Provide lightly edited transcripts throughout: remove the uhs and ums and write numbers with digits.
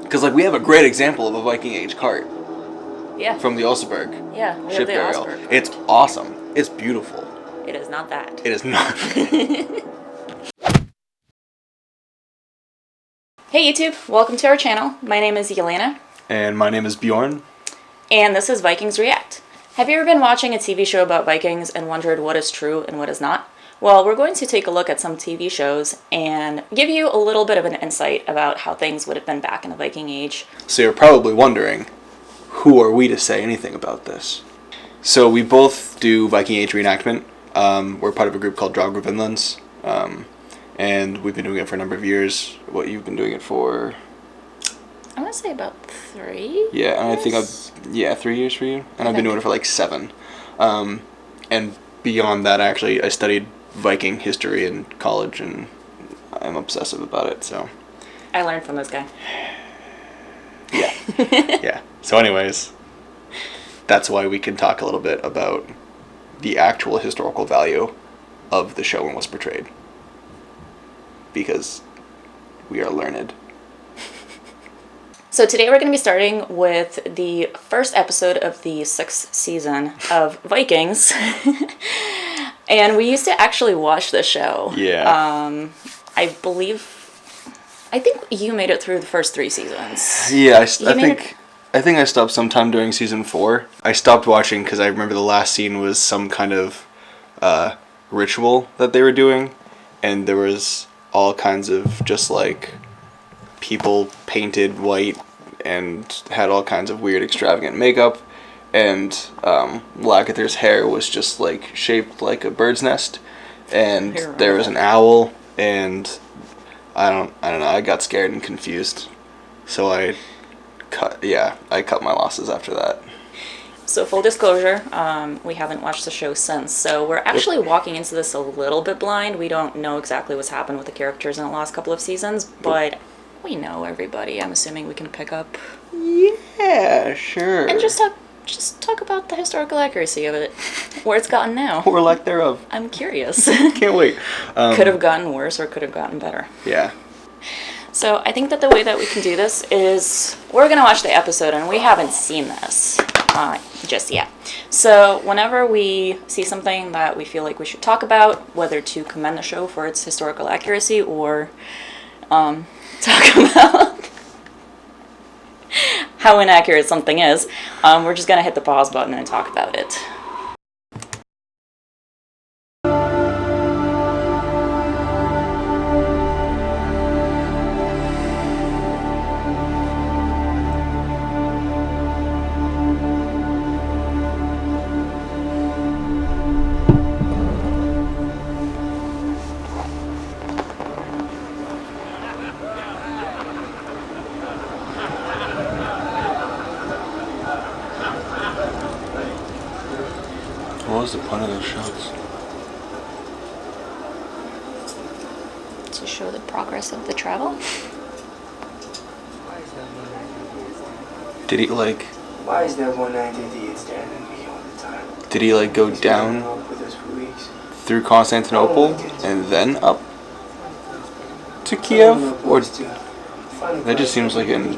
Because, like, we have a great example of a Viking Age cart. Yeah. From the Oseberg. Yeah, we ship have the burial. Oseberg cart. It's awesome. It's beautiful. It is not that. It is not. Hey YouTube, welcome to our channel. My name is Yelena. And my name is Bjorn. And this is Vikings React. Have you ever been watching a TV show about Vikings and wondered what is true and what is not? Well, we're going to take a look at some TV shows and give you a little bit of an insight about how things would have been back in the Viking Age. So you're probably wondering, who are we to say anything about this? So we both do Viking Age reenactment. We're part of a group called Draugr Vinlands. And we've been doing it for a number of years. What, you've been doing it for? I want to say about 3 Yeah, and years? I think 3 years for you. And I've been doing it for like 7. And beyond that, I studied Viking history in college, and I'm obsessive about it, so. I learned from this guy. Yeah. Yeah. So anyways, that's why we can talk a little bit about the actual historical value of the show and what's portrayed. Because we are learned. So today we're going to be starting with the first episode of the 6th season of Vikings. And we used to actually watch this show. Yeah. I think you made it through the first 3 seasons. Yeah, I think I stopped sometime during season 4. I stopped watching because I remember the last scene was some kind of ritual that they were doing, and there was all kinds of just like people painted white and had all kinds of weird extravagant makeup, and Lagather's hair was just like shaped like a bird's nest, and there was an owl, and I don't know, I got scared and confused, so I cut my losses after that. So full disclosure, we haven't watched the show since, so we're actually walking into this a little bit blind. We don't know exactly what's happened with the characters in the last couple of seasons, but we know everybody. I'm assuming we can pick up. Yeah, sure. And just talk about the historical accuracy of it, where it's gotten now. Or lack thereof. I'm curious. Can't wait. Could have gotten worse or could have gotten better. Yeah. So I think that the way that we can do this is we're going to watch the episode, and we haven't seen this just yet. So whenever we see something that we feel like we should talk about, whether to commend the show for its historical accuracy or talk about how inaccurate something is, we're just going to hit the pause button and talk about it. What was the point of those shots? To show the progress of the travel. Did he like... Why is that one-eyed idiot staring at me all the time? Did he like go down through Constantinople and then up to Kiev? Or that just seems like an...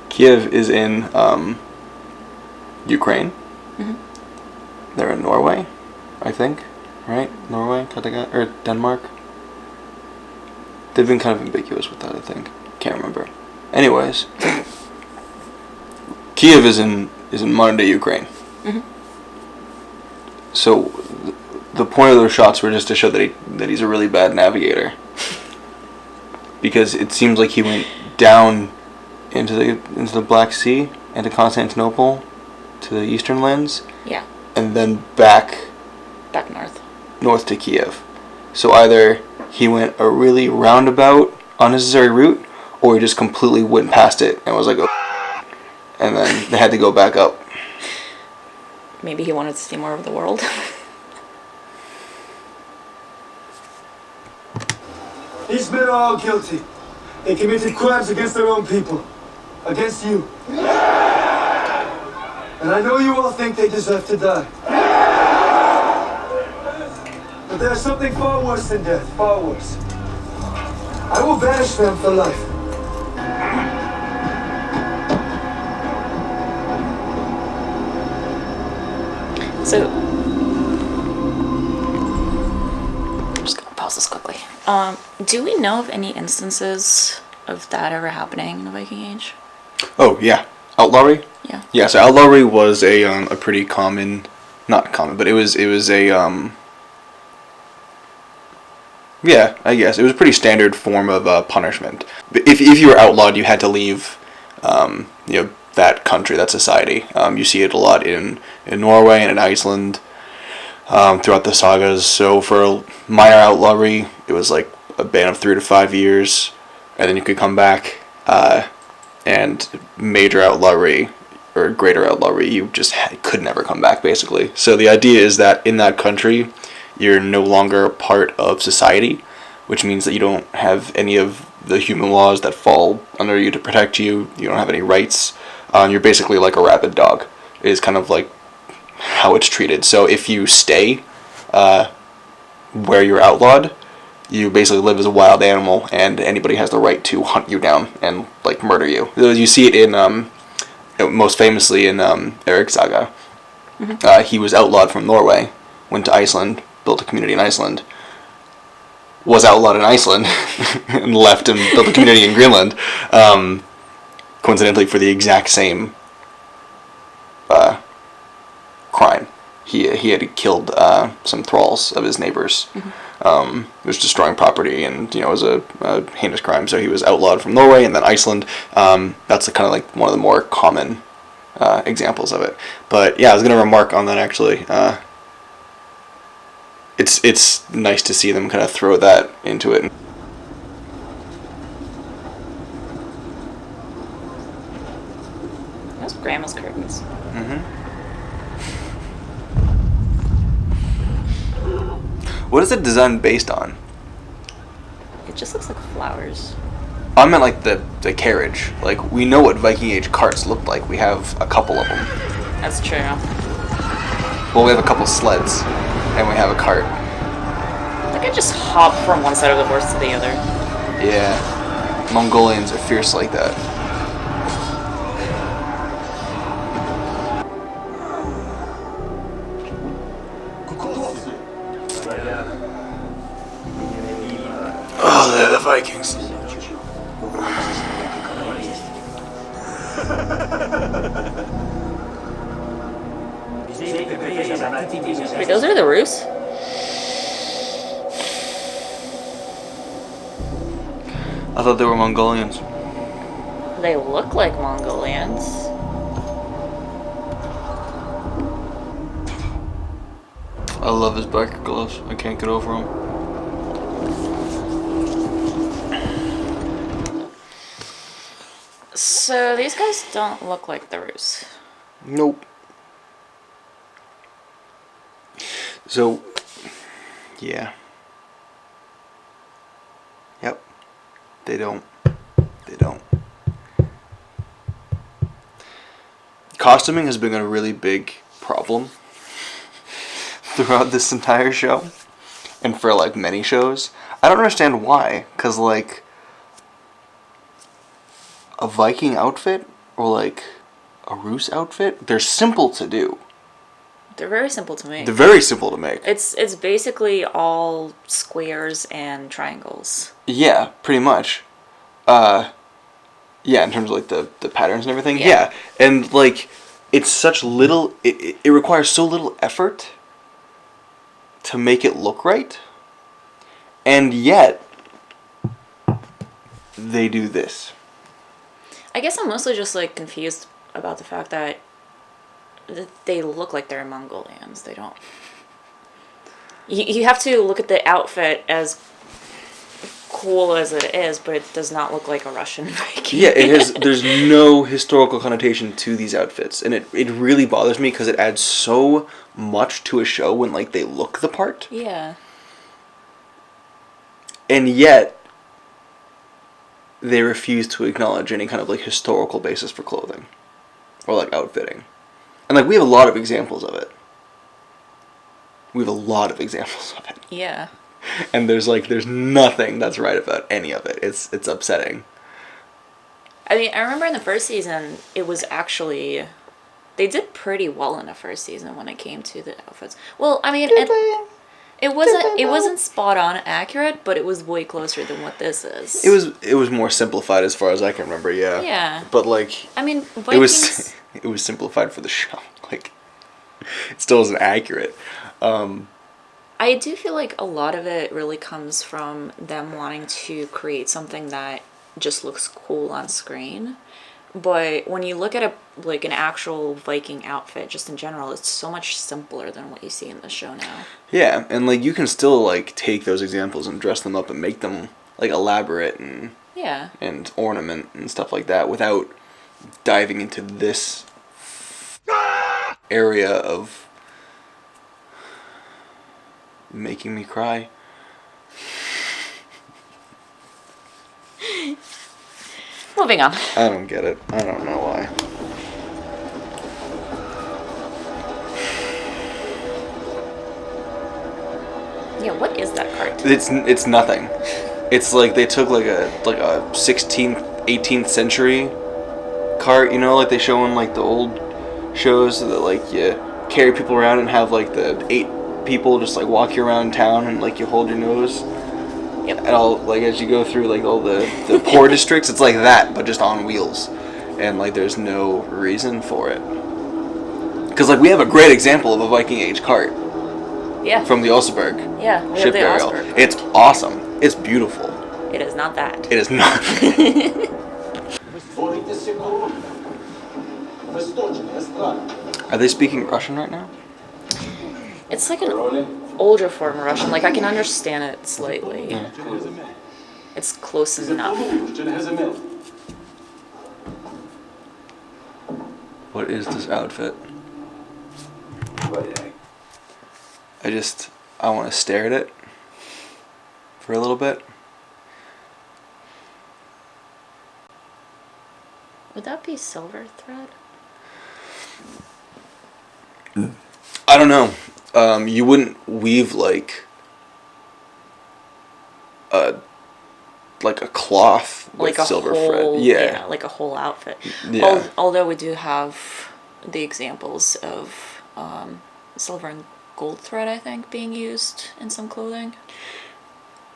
Kiev is in Ukraine. Mm-hmm. They're in Norway, I think, right? Norway, Kattegat, or Denmark. They've been kind of ambiguous with that, I think. Can't remember. Anyways, Kiev is in modern day Ukraine. Mm-hmm. So the point of those shots were just to show that he's a really bad navigator, because it seems like he went down into the Black Sea and to Constantinople, to the eastern lands. Yeah. And then back north to Kiev. So either he went a really roundabout, unnecessary route, or he just completely went past it and was like, oh, and then they had to go back up. Maybe he wanted to see more of the world. These men are all guilty. They committed crimes against their own people. Against you. And I know you all think they deserve to die. But there's something far worse than death. Far worse. I will banish them for life. So, I'm just gonna pause this quickly. Do we know of any instances of that ever happening in the Viking Age? Oh yeah, outlawry. Yeah. Yeah, so outlawry was a pretty common, not common, but it was a yeah, I guess it was a pretty standard form of punishment. If you were outlawed, you had to leave, that country, that society. You see it a lot in Norway and in Iceland, throughout the sagas. So for minor outlawry, it was like a ban of 3 to 5 years, and then you could come back. And major outlawry or greater outlawry, you just could never come back, basically. So the idea is that in that country, you're no longer a part of society, which means that you don't have any of the human laws that fall under you to protect you. You don't have any rights. You're basically like a rabid dog, is kind of like how it's treated. So if you stay where you're outlawed, you basically live as a wild animal, and anybody has the right to hunt you down and like murder you. You see it in most famously in Eric's saga. Mm-hmm. He was outlawed from Norway, went to Iceland, built a community in Iceland, was outlawed in Iceland, and left and built a community in Greenland, coincidentally for the exact same crime. He had killed some thralls of his neighbors. Mm-hmm. It was destroying property, and it was a heinous crime. So he was outlawed from Norway and then Iceland. That's kind of like one of the more common examples of it. But yeah, I was going to remark on that actually. It's nice to see them kind of throw that into it. Those grandma's curtains. Mm-hmm. What is the design based on? It just looks like flowers. I meant like the carriage. Like, we know what Viking Age carts looked like. We have a couple of them. That's true. Well, we have a couple sleds, and we have a cart. I think I just hop from one side of the horse to the other. Yeah. Mongolians are fierce like that. Oh, they're the Vikings. Wait, those are the Rus? I thought they were Mongolians. They look like Mongolians. I love his biker gloves. I can't get over them. So these guys don't look like the Rus. Nope. So, yeah. Yep. They don't. Costuming has been a really big problem throughout this entire show, and for like many shows. I don't understand why, because like a Viking outfit or like a Rus outfit, they're simple to do. They're very simple to make. They're very simple to make. It's basically all squares and triangles. Yeah, pretty much. Yeah, in terms of like the patterns and everything. Yeah. And like it's such little it requires so little effort to make it look right. And yet they do this. I guess I'm mostly just like confused about the fact that they look like they're Mongolians. They don't. You have to look at the outfit as cool as it is, but it does not look like a Russian Viking. Yeah, it is. There's no historical connotation to these outfits, and it really bothers me because it adds so much to a show when like they look the part. Yeah. And yet they refuse to acknowledge any kind of like historical basis for clothing or like outfitting. And like we have a lot of examples of it. We have a lot of examples of it. Yeah. And there's nothing that's right about any of it. It's upsetting. I mean, I remember in the first season, it was actually, they did pretty well in the first season when it came to the outfits. Well, I mean, it wasn't spot on accurate, but it was way closer than what this is. It was more simplified as far as I can remember. Yeah. Yeah. But like, I mean, Vikings. it was simplified for the show. Like, it still isn't accurate. I do feel like a lot of it really comes from them wanting to create something that just looks cool on screen. But when you look at an actual Viking outfit, just in general, it's so much simpler than what you see in the show now. Yeah, and like you can still like take those examples and dress them up and make them like elaborate and and ornament and stuff like that without diving into this area of making me cry. Moving on. I don't get it. I don't know why. Yeah, what is that cart? It's nothing. It's like they took like a 16th, 18th century cart, you know, like they show in like the old shows that like you carry people around and have like the 8 people just like walk you around town and like you hold your nose. Yep. And all like as you go through like all the poor districts, it's like that but just on wheels, and like there's no reason for it. Because like we have a great example of a Viking Age cart. Yeah. From the Oseberg. Yeah. We Ship have the burial. Oseberg. It's awesome. It's beautiful. It is not that. It is not. Are they speaking Russian right now? It's like an older form of Russian. Like I can understand it slightly. Yeah. It's close enough. What is this outfit? I want to stare at it for a little bit. Would that be silver thread? I don't know. You wouldn't weave like a cloth with Like a silver whole, thread. Yeah. like a whole outfit. Yeah. Although we do have the examples of silver and gold thread, I think, being used in some clothing.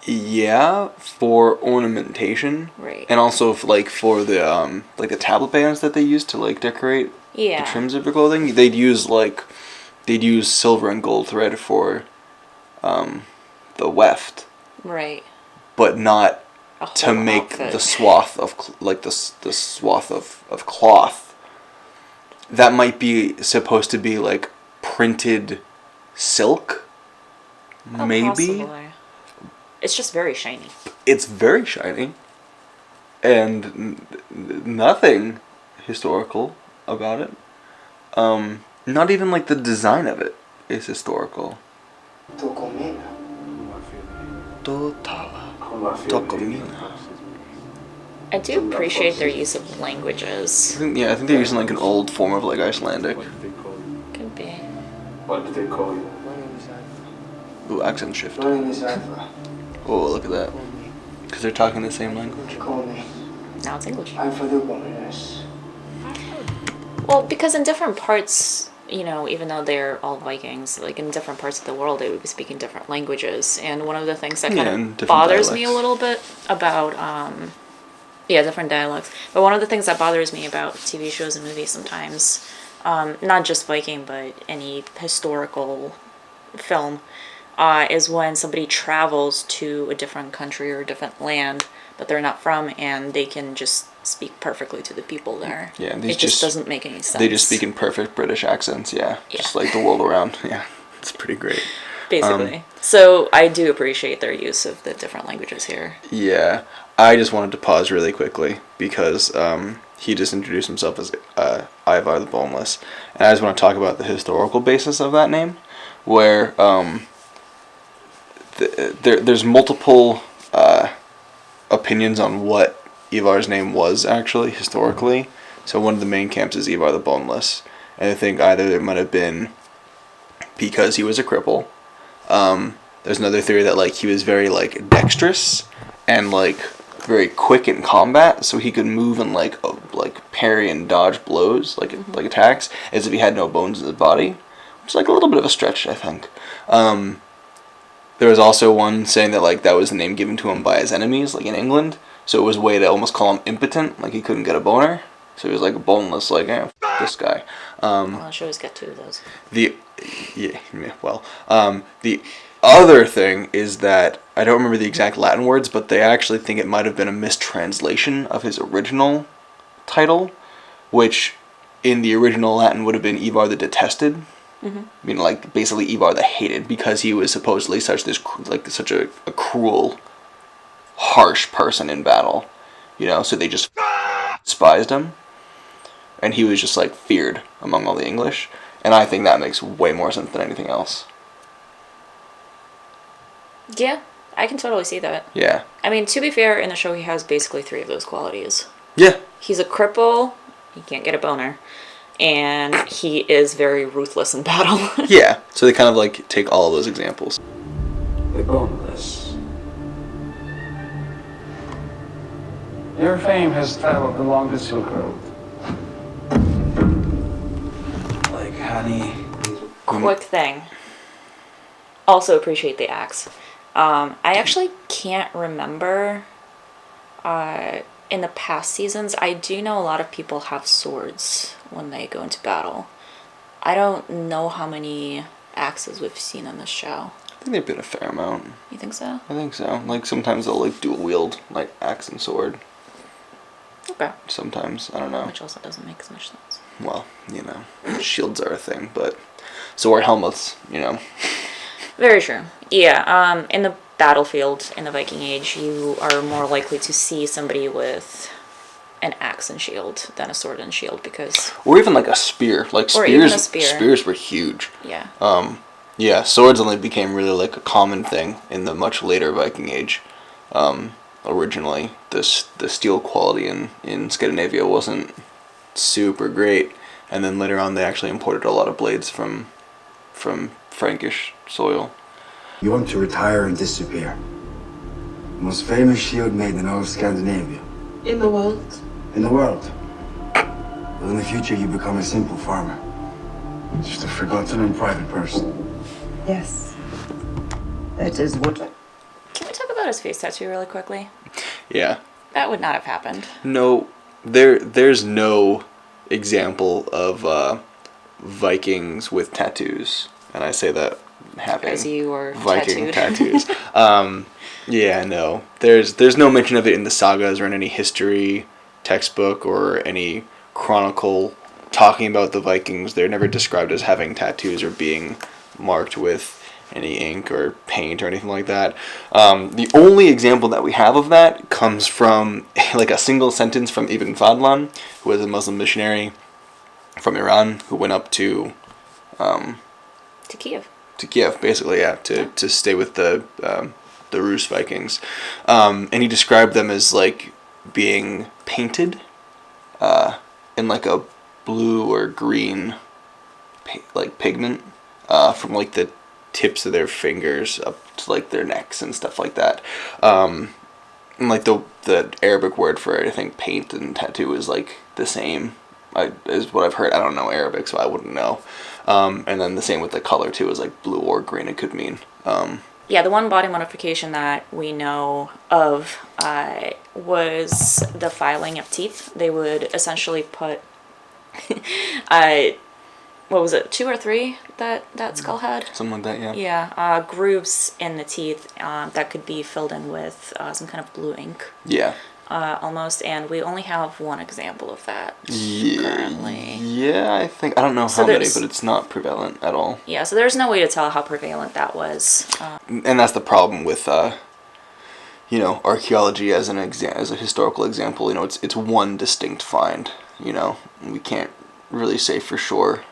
Yeah, for ornamentation. Right. And also for the the tablet bands that they use to like decorate the trims of their clothing. They'd use silver and gold thread for the weft. Right. But not A whole to make outfit. the swath of the swath of cloth. That might be supposed to be like printed silk. Oh, maybe. Possibly. It's just very shiny. It's very shiny. And nothing historical about it. Not even like the design of it is historical. I do appreciate their use of languages. I think they're using like an old form of like Icelandic. Could be. What do they call you? Ooh, accent shift. My name is Ivar. Oh, look at that. Because they're talking the same language. Call me. Now it's English. Ivar the Bonus. Well, because in different parts, even though they're all Vikings, like in different parts of the world, they would be speaking different languages. And one of the things that kind and of different bothers me a dialects. little bit about, different dialects. But one of the things that bothers me about TV shows and movies sometimes, not just Viking, but any historical film, is when somebody travels to a different country or a different land that they're not from, and they can just speak perfectly to the people there. Yeah, it just doesn't make any sense. They just speak in perfect British accents, just like the world around. Yeah, it's pretty great. Basically. So I do appreciate their use of the different languages here. Yeah, I just wanted to pause really quickly because he just introduced himself as Ivar the Boneless, and I just want to talk about the historical basis of that name, where there's multiple opinions on what Ivar's name was actually historically. So one of the main camps is Ivar the Boneless, and I think either it might have been because he was a cripple, There's another theory that like he was very like dexterous and like very quick in combat, so he could move and like parry and dodge blows like attacks as if he had no bones in his body. It's like a little bit of a stretch, I think. There was also one saying that like that was the name given to him by his enemies, like in England. So it was a way to almost call him impotent, like he couldn't get a boner. So he was like boneless, like this guy. Well, I should always get 2 of those. The other thing is that I don't remember the exact Latin words, but they actually think it might have been a mistranslation of his original title, which in the original Latin would have been Ivar the Detested. Mm-hmm. I mean, like basically Ivar the Hated, because he was supposedly such a cruel, harsh person in battle, you know. So they just despised him, and he was just like feared among all the English. And I think that makes way more sense than anything else. Yeah, I can totally see that. Yeah. I mean, to be fair, in the show he has basically 3 of those qualities. Yeah. He's a cripple. He can't get a boner. And he is very ruthless in battle. Yeah, so they kind of like take all of those examples. The boneless. Your fame has traveled along the Silk Road. Like honey. Quick thing. Also appreciate the axe. I actually can't remember in the past seasons. I do know a lot of people have swords when they go into battle. I don't know how many axes we've seen in this show. I think they've been a fair amount. You think so? I think so. Like sometimes they'll like dual wield like axe and sword. Okay. Sometimes, I don't know. Which also doesn't make as much sense. Well, you know, shields are a thing, but so are helmets, you know. Very true. Yeah, in the battlefield in the Viking Age, you are more likely to see somebody with an axe and shield than a sword and shield, because... Or even like a spear. Like or spears, even a spear. Spears were huge. Yeah. Yeah, swords only became really like a common thing in the much later Viking Age. Originally, the steel quality in Scandinavia wasn't super great, and then later on they actually imported a lot of blades from Frankish soil. You want to retire and disappear. The most famous shield made in all of Scandinavia. In the world? In the world. Well, in the future you become a simple farmer. Just a forgotten and private person. Yes. That is what... Can we talk about his face tattoo really quickly? Yeah. That would not have happened. No, there's no example of Vikings with tattoos, and I say that having Because you were Viking tattooed. tattoos. Yeah, no. There's no mention of it in the sagas or in any history textbook or any chronicle talking about the Vikings. They're never described as having tattoos or being marked with any ink or paint or anything like that. The only example that we have of that comes from like a single sentence from Ibn Fadlan, who was a Muslim missionary from Iran who went up to Kiev. To Kiev, basically, yeah, to stay with the Rus Vikings, and he described them as like being painted in like a blue or green like pigment from like the tips of their fingers up to like their necks and stuff like that. And like the Arabic word for it, I think paint and tattoo is like the same is what I've heard. I don't know Arabic, so I wouldn't know. And then the same with the color too, is like blue or green it could mean. Yeah, the one body modification that we know of was the filing of teeth. They would essentially put what was it, 2 or 3 that Skál had? Something like that, yeah. Yeah, grooves in the teeth that could be filled in with some kind of blue ink. Yeah. Almost, and we only have one example of that currently. Yeah, I don't know how many, but it's not prevalent at all. Yeah, so there's no way to tell how prevalent that was. And that's the problem with, archaeology as a historical example. You know, it's one distinct find. You know, we can't really say for sure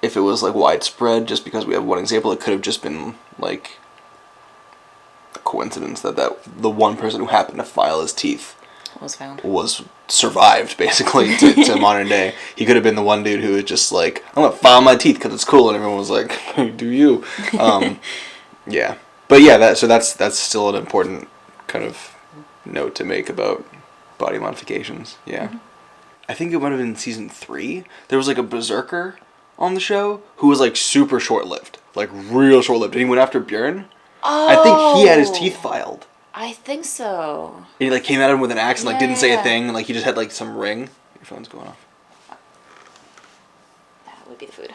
if it was like widespread just because we have one example. It could have just been like a coincidence that the one person who happened to file his teeth was survived basically to modern day. He could have been the one dude who was just like, I'm gonna file my teeth because it's cool, and everyone was like, do you? Yeah. But yeah, that's still an important kind of note to make about body modifications. Yeah. Mm-hmm. I think it might have been season 3. There was like a berserker on the show who was like super short-lived. Like real short-lived. And he went after Bjorn. Oh. I think he had his teeth filed. I think so. And he like came at him with an axe and like didn't say Yeah. a thing. And like he just had like some ring. Your phone's going off. That would be the food.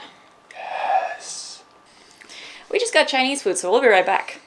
Yes. We just got Chinese food, so we'll be right back.